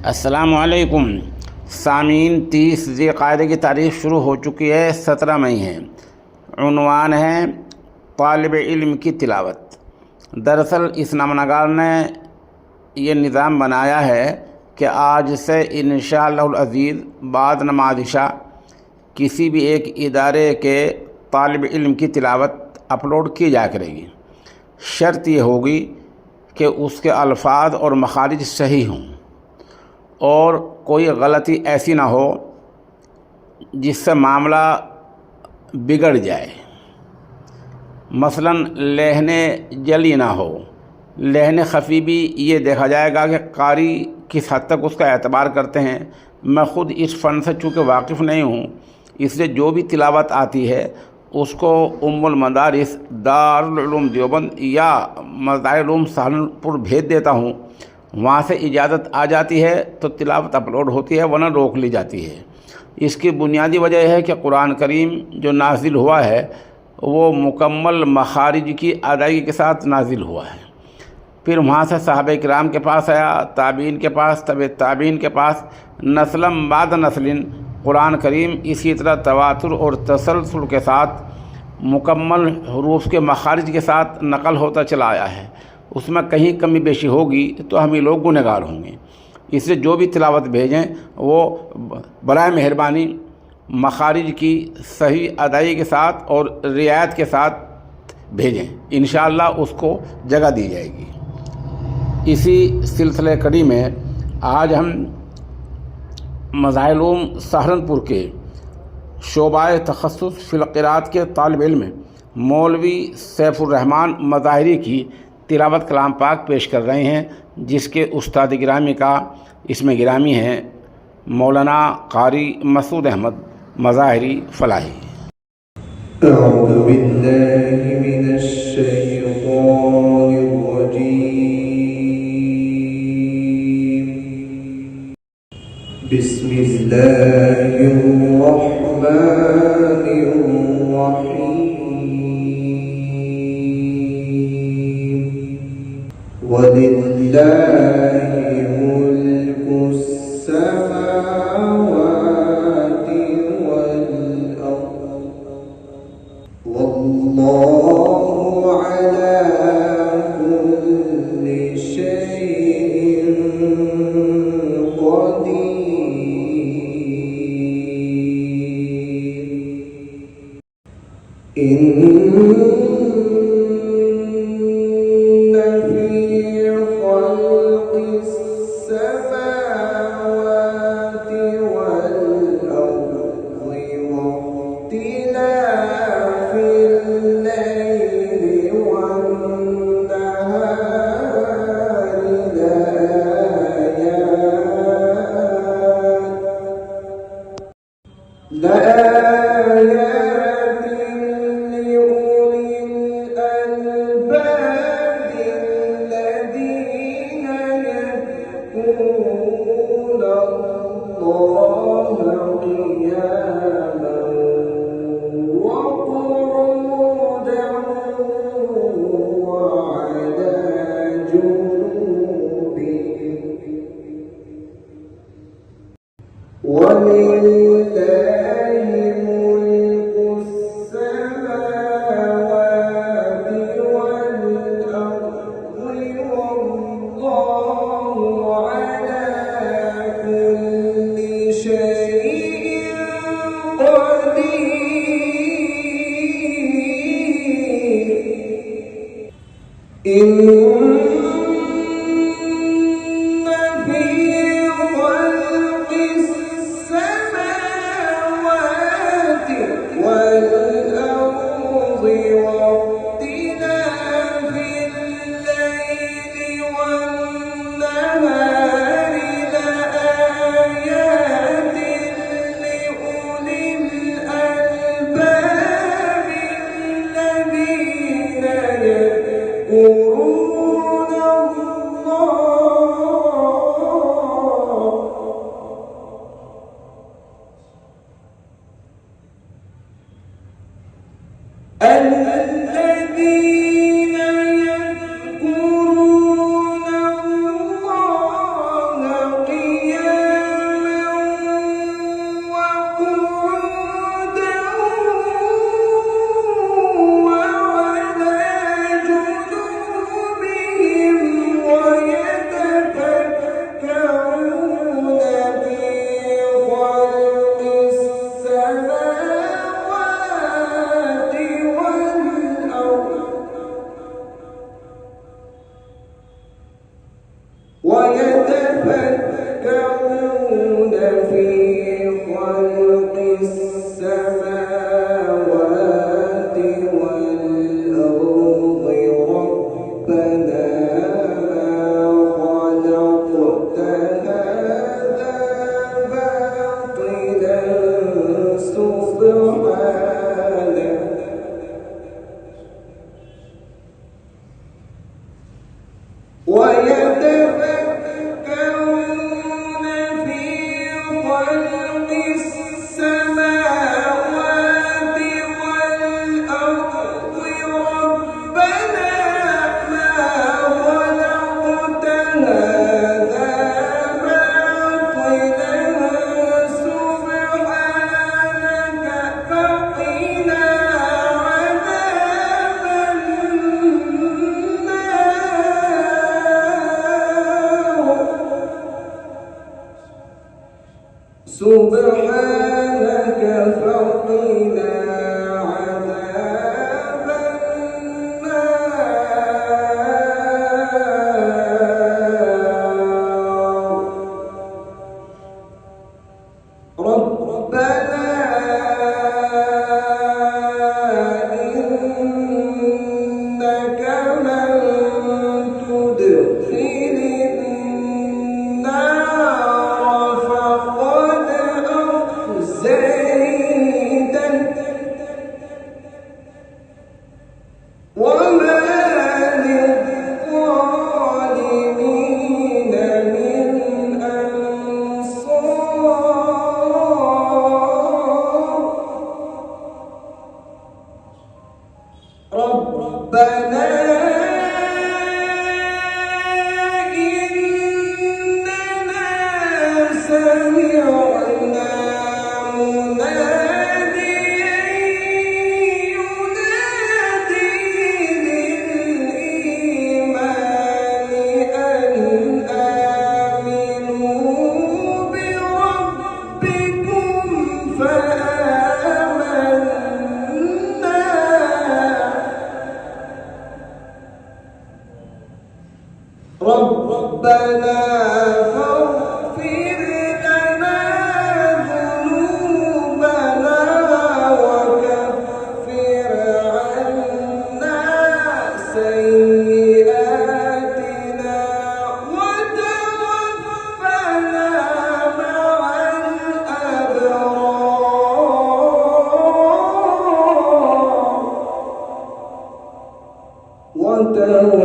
السلام علیکم سامعین، 30 ذی القعدہ کی تاریخ شروع ہو چکی ہے، 17 مئی ہے۔ عنوان ہے طالب علم کی تلاوت۔ دراصل اس نامہ نگار نے یہ نظام بنایا ہے کہ آج سے انشاءاللہ العزیز بعد نماز عشاء کسی بھی ایک ادارے کے طالب علم کی تلاوت اپلوڈ کی جا کرے گی۔ شرط یہ ہوگی کہ اس کے الفاظ اور مخارج صحیح ہوں اور کوئی غلطی ایسی نہ ہو جس سے معاملہ بگڑ جائے۔ مثلا لحن جلی نہ ہو، لحن خفی بھی یہ دیکھا جائے گا کہ قاری کس حد تک اس کا اعتبار کرتے ہیں۔ میں خود اس فن سے چونکہ واقف نہیں ہوں، اس لیے جو بھی تلاوت آتی ہے اس کو ام المدارس دارالعلوم دیوبند یا مظاہر العلوم سہارنپور بھیج دیتا ہوں، وہاں سے اجازت آ جاتی ہے تو تلاوت اپلوڈ ہوتی ہے، ورنہ روک لی جاتی ہے۔ اس کی بنیادی وجہ یہ ہے کہ قرآن کریم جو نازل ہوا ہے وہ مکمل مخارج کی ادائیگی کے ساتھ نازل ہوا ہے۔ پھر وہاں سے صحابہ کرام کے پاس آیا، تابعین کے پاس، طبع تابعین کے پاس، نسلم بعد نسل قرآن کریم اسی طرح تواتر اور تسلسل کے ساتھ مکمل حروف کے مخارج کے ساتھ نقل ہوتا چلا آیا ہے۔ اس میں کہیں کمی بیشی ہوگی تو ہم ہی لوگ گنہگار ہوں گے۔ اس لیے جو بھی تلاوت بھیجیں وہ برائے مہربانی مخارج کی صحیح ادائیگی کے ساتھ اور رعایت کے ساتھ بھیجیں، انشاءاللہ اس کو جگہ دی جائے گی۔ اسی سلسلے کڑی میں آج ہم مظاہر العلوم سہارنپور کے شعبہ تخصص فی القراءت کے طالب علم مولوی سیف الرحمن مظاہری کی تلاوت کلام پاک پیش کر رہے ہیں، جس کے استاد گرامی کا اس میں گرامی ہے مولانا قاری مسعود احمد مظاہری فلاحی۔ اعوذ باللہ من الشیطان الرجیم، بسم اللہ الرحمن الرحیم، وَلِلَّهِ مُلْكُ السَّمَاوَاتِ وَالْأَرْضِ وَاللَّهُ عَلَى كُلِّ شَيْءٍ يَذْكُرُونَ سبحانك فقنا عذاب النار ربنا إنك من تدخل النار فقد أخزيته وما للظالمين من أنصار ربنا إننا سمعنا مناديا ينادي للإيمان أن آمنوا بربكم فآمنا ربنا فاغفر لنا ذنوبنا وكفر عنا سيئاتنا وتوفنا مع الأبرار